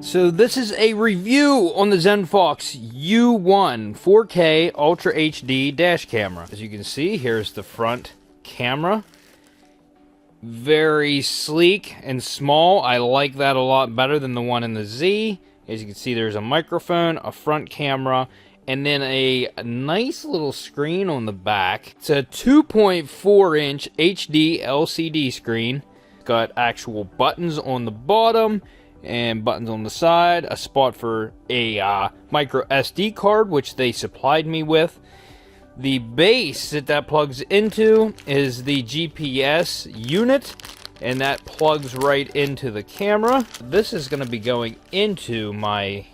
So this is a review on the Zenfox U1 4K Ultra HD dash camera. As you can see, here's the front camera. Very sleek and small. I like that a lot better than the one in the Z. As you can see, there's a microphone, a front camera, and then a nice little screen on the back. It's a 2.4-inch HD LCD screen. It's got actual buttons on the bottom and buttons on the side, a spot for a micro SD card, which they supplied me with. The base that plugs into is the GPS unit, and that plugs right into the camera. This is going to be going into my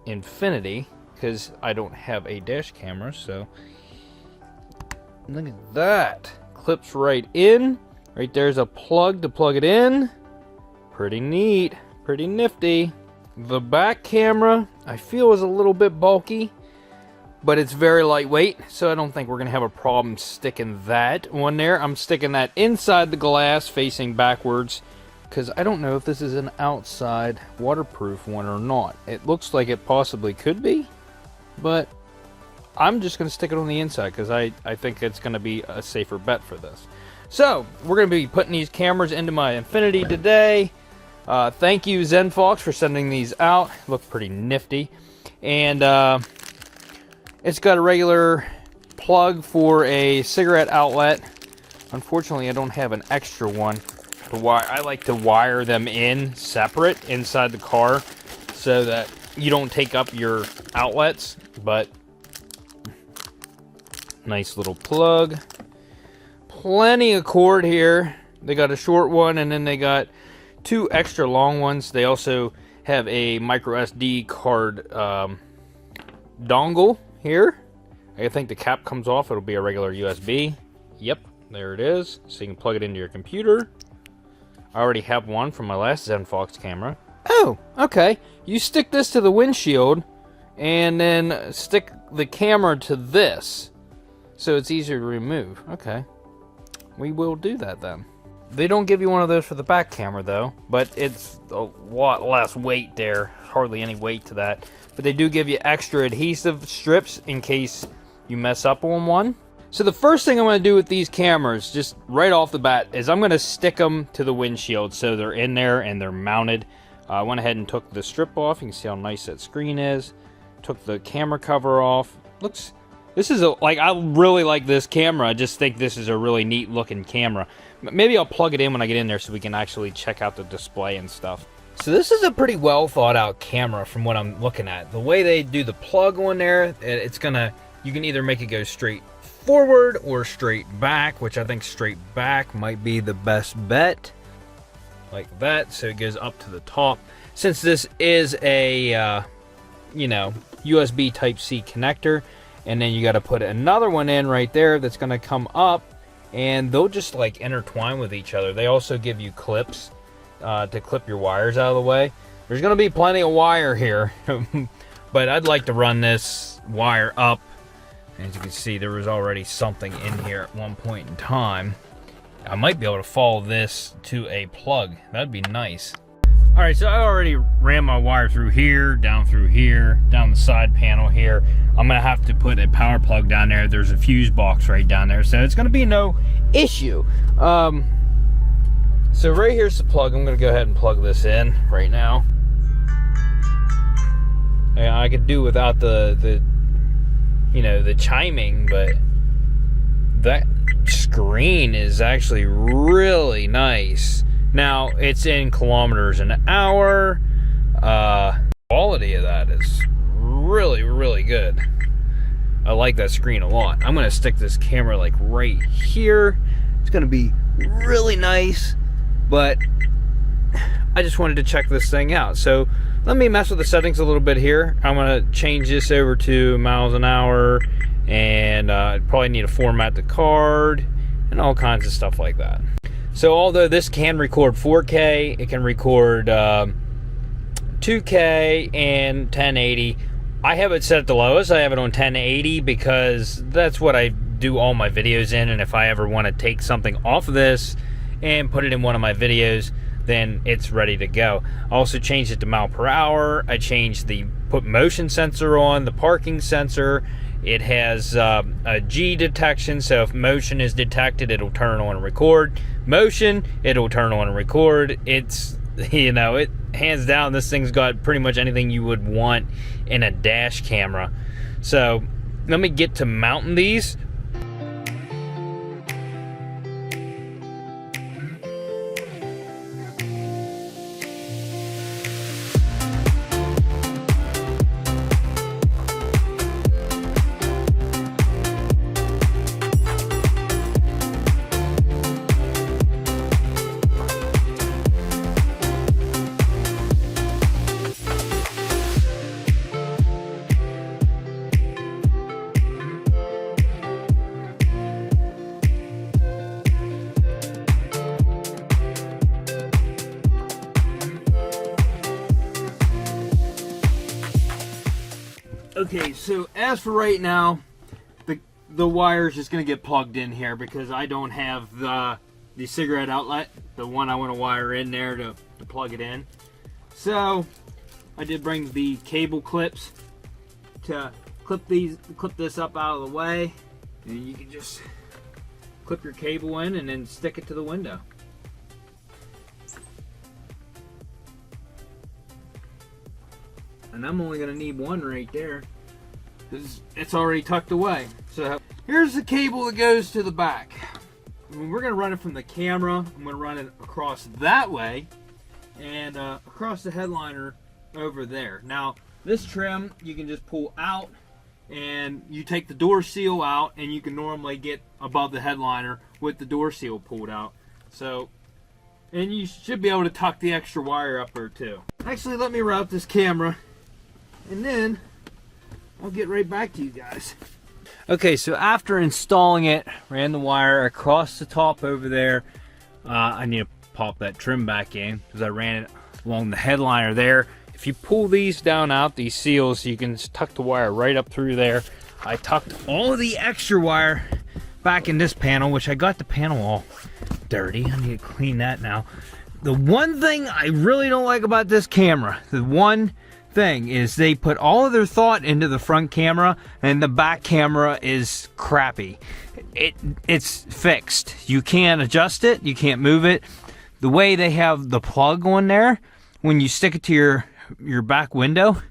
Infinity, because I don't have a dash camera, so look at that. Clips right in. Right there's a plug to plug it in. Pretty neat. Pretty nifty. The back camera, I feel, is a little bit bulky, but it's very lightweight, so I don't think we're going to have a problem sticking that on there. I'm sticking that inside the glass facing backwards, because I don't know if this is an outside waterproof one or not. It looks like it possibly could be, but I'm just going to stick it on the inside, because I think it's going to be a safer bet for this. So, we're going to be putting these cameras into my Infinity today. Thank you, Zenfox, for sending these out. Look pretty nifty. And it's got a regular plug for a cigarette outlet. Unfortunately, I don't have an extra one. I like to wire them in separate inside the car so that you don't take up your outlets. But nice little plug. Plenty of cord here. They got a short one, and then they got two extra long ones. They also have a micro SD card dongle here. I think the cap comes off. It'll be a regular USB. Yep, there it is. So you can plug it into your computer. I already have one from my last Zenfox camera. Oh, okay. You stick this to the windshield and then stick the camera to this, so it's easier to remove. Okay, we will do that then. They don't give you one of those for the back camera though, but it's a lot less weight there. Hardly any weight to that. But they do give you extra adhesive strips in case you mess up on one. So the first thing I'm going to do with these cameras, just right off the bat, is I'm going to stick them to the windshield so they're in there and they're mounted. I went ahead and took the strip off. You can see how nice that screen is. Took the camera cover off. This is I really like this camera. I just think this is a really neat looking camera. Maybe I'll plug it in when I get in there so we can actually check out the display and stuff. So this is a pretty well thought out camera from what I'm looking at. The way they do the plug on there, you can either make it go straight forward or straight back, which I think straight back might be the best bet. Like that, so it goes up to the top. Since this is a, USB Type-C connector, and then you got to put another one in right there that's going to come up, and they'll just like intertwine with each other. They also give you clips to clip your wires out of the way. There's going to be plenty of wire here, but I'd like to run this wire up. As you can see, there was already something in here at one point in time. I might be able to follow this to a plug. That'd be nice. Alright, so I already ran my wire through here, down the side panel here. I'm going to have to put a power plug down there. There's a fuse box right down there, so it's going to be no issue. So right here's the plug. I'm going to go ahead and plug this in right now. Yeah, I could do without the chiming, but that screen is actually really nice. Now, it's in kilometers an hour. Quality of that is really, really good. I like that screen a lot. I'm going to stick this camera like right here. It's going to be really nice, but I just wanted to check this thing out. So let me mess with the settings a little bit here. I'm going to change this over to miles an hour, and I'd probably need to format the card and all kinds of stuff like that. So although this can record 4K, it can record 2K and 1080. I have it set at the lowest. I have it on 1080 because that's what I do all my videos in, and if I ever want to take something off of this and put it in one of my videos, then it's ready to go. I also changed it to mile per hour. I changed put motion sensor on, the parking sensor. It has a G detection, so if motion is detected, it'll turn on and record. Motion, it'll turn on and record. It's, you know, it hands down, this thing's got pretty much anything you would want in a dash camera. So let me get to mounting these. Okay, so as for right now, the wire is just going to get plugged in here because I don't have the cigarette outlet, the one I want to wire in there to plug it in. So I did bring the cable clips to clip this up out of the way, and you can just clip your cable in and then stick it to the window. And I'm only going to need one right there because it's already tucked away. So here's the cable that goes to the back. We're going to run it from the camera. I'm going to run it across that way and across the headliner over there. Now this trim you can just pull out, and you take the door seal out, and you can normally get above the headliner with the door seal pulled out. So, and you should be able to tuck the extra wire up there too. Actually, let me route this camera, and then I'll get right back to you guys. Okay, so after installing it, ran the wire across the top over there. I need to pop that trim back in because I ran it along the headliner there. If you pull these down out, these seals, you can tuck the wire right up through there. I tucked all of the extra wire back in this panel, which I got the panel all dirty. I need to clean that now. The one thing I really don't like about this camera, the one thing is they put all of their thought into the front camera, and the back camera is crappy. It's fixed. You can't adjust it. You can't move it. The way they have the plug on there, when you stick it to your back window,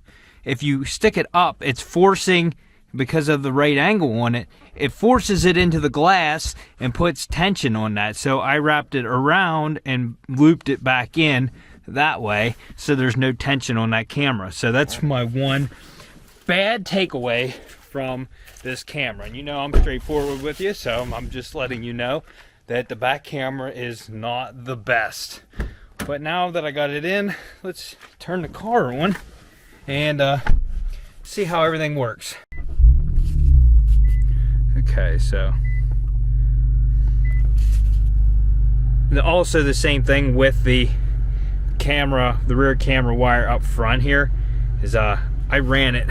if you stick it up, it's forcing, because of the right angle on it, it forces it into the glass and puts tension on that. So I wrapped it around and looped it back in that way so there's no tension on that camera. So that's my one bad takeaway from this camera. And you know I'm straightforward with you, so I'm just letting you know that the back camera is not the best. But now that I got it in, let's turn the car on and see how everything works. Okay, so also the same thing with the camera, the rear camera wire up front here is I ran it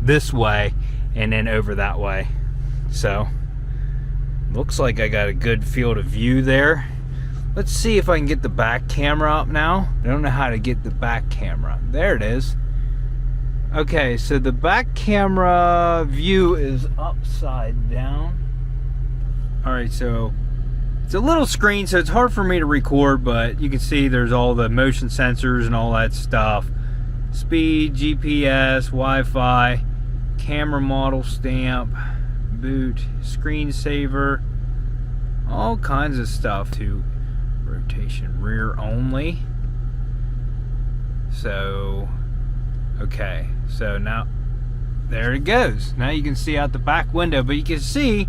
this way and then over that way. So looks like I got a good field of view there. Let's see if I can get the back camera up now. I don't know how to get the back camera. There it is. Okay, so the back camera view is upside down. Alright, so it's a little screen, so it's hard for me to record, but you can see there's all the motion sensors and all that stuff. Speed, GPS, Wi-Fi, camera model stamp, boot, screensaver, all kinds of stuff. To rotation rear only. So okay, so now there it goes. Now you can see out the back window, but you can see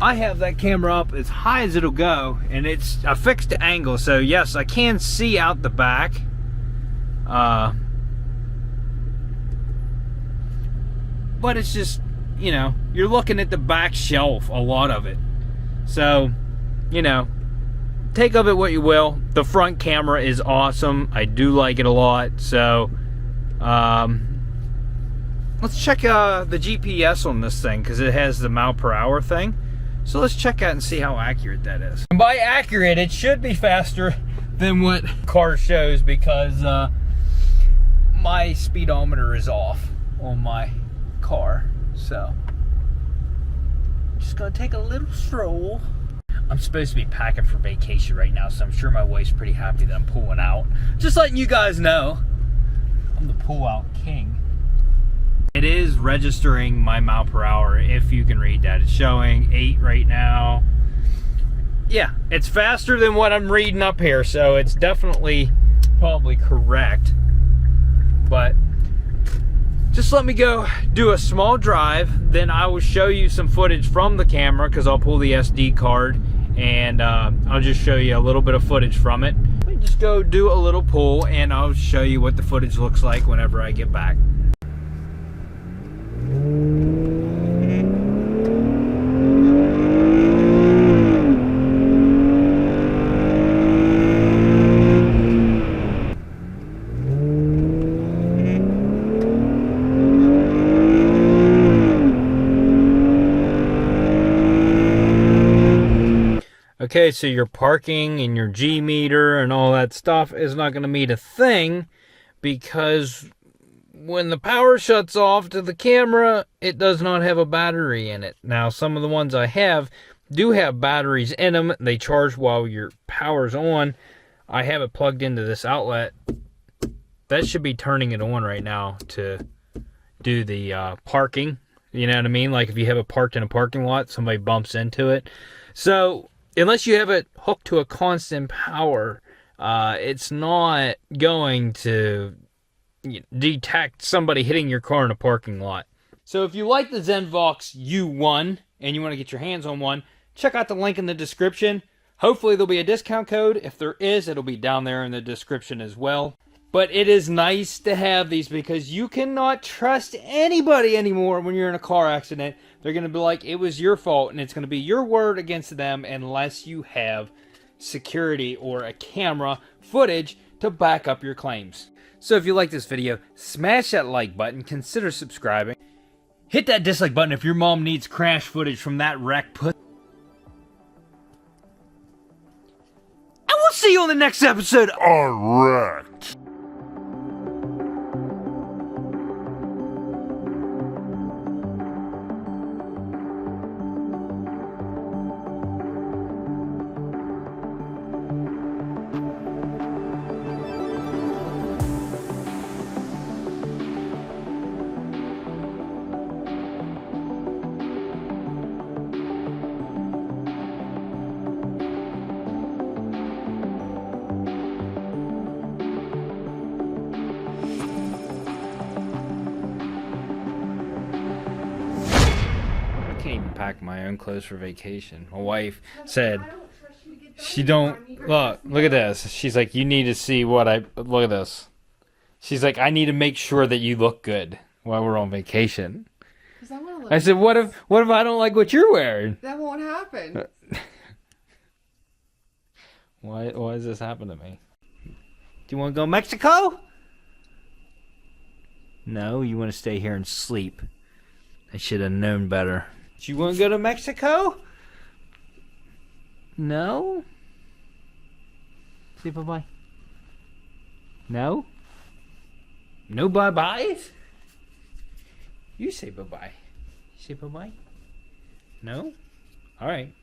I have that camera up as high as it'll go, and it's a fixed angle, so yes, I can see out the back. But it's just, you know, you're looking at the back shelf, a lot of it. So, you know, take of it what you will. The front camera is awesome. I do like it a lot. So let's check the GPS on this thing, because it has the mile per hour thing. So let's check out and see how accurate that is. And by accurate, it should be faster than what car shows because my speedometer is off on my car. So, just gonna take a little stroll. I'm supposed to be packing for vacation right now, so I'm sure my wife's pretty happy that I'm pulling out. Just letting you guys know, I'm the pull-out king. It is registering my mile per hour, if you can read that. It's showing 8 right now. Yeah, it's faster than what I'm reading up here, so it's definitely probably correct. But just let me go do a small drive, then I will show you some footage from the camera because I'll pull the SD card and I'll just show you a little bit of footage from it. Let me just go do a little pull and I'll show you what the footage looks like whenever I get back. Okay, so your parking and your G meter and all that stuff is not going to mean a thing because when the power shuts off to the camera, it does not have a battery in it. Now, some of the ones I have do have batteries in them. They charge while your power's on. I have it plugged into this outlet. That should be turning it on right now to do the parking. You know what I mean? Like if you have it parked in a parking lot, somebody bumps into it. So unless you have it hooked to a constant power, it's not going to detect somebody hitting your car in a parking lot. So if you like the Zenfox U1 and you want to get your hands on one, check out the link in the description. Hopefully there'll be a discount code. If there is, it'll be down there in the description as well. But it is nice to have these because you cannot trust anybody anymore when you're in a car accident. They're going to be like, it was your fault, and it's going to be your word against them unless you have security or a camera footage to back up your claims. So if you like this video, smash that like button, consider subscribing. Hit that dislike button if your mom needs crash footage from that wreck. And we'll see you on the next episode of Wrecked. Pack my own clothes for vacation. My wife said she don't look at this. She's like, you need to see what I look at this. She's like, I need to make sure that you look good while we're on vacation. I said, what if I don't like what you're wearing? That won't happen. Why does this happen to me? Do you want to go to Mexico? No, you want to stay here and sleep. I should have known better. Do you want to go to Mexico? No? Say bye-bye. No? No bye-byes? You say bye-bye. You say bye-bye? No? All right.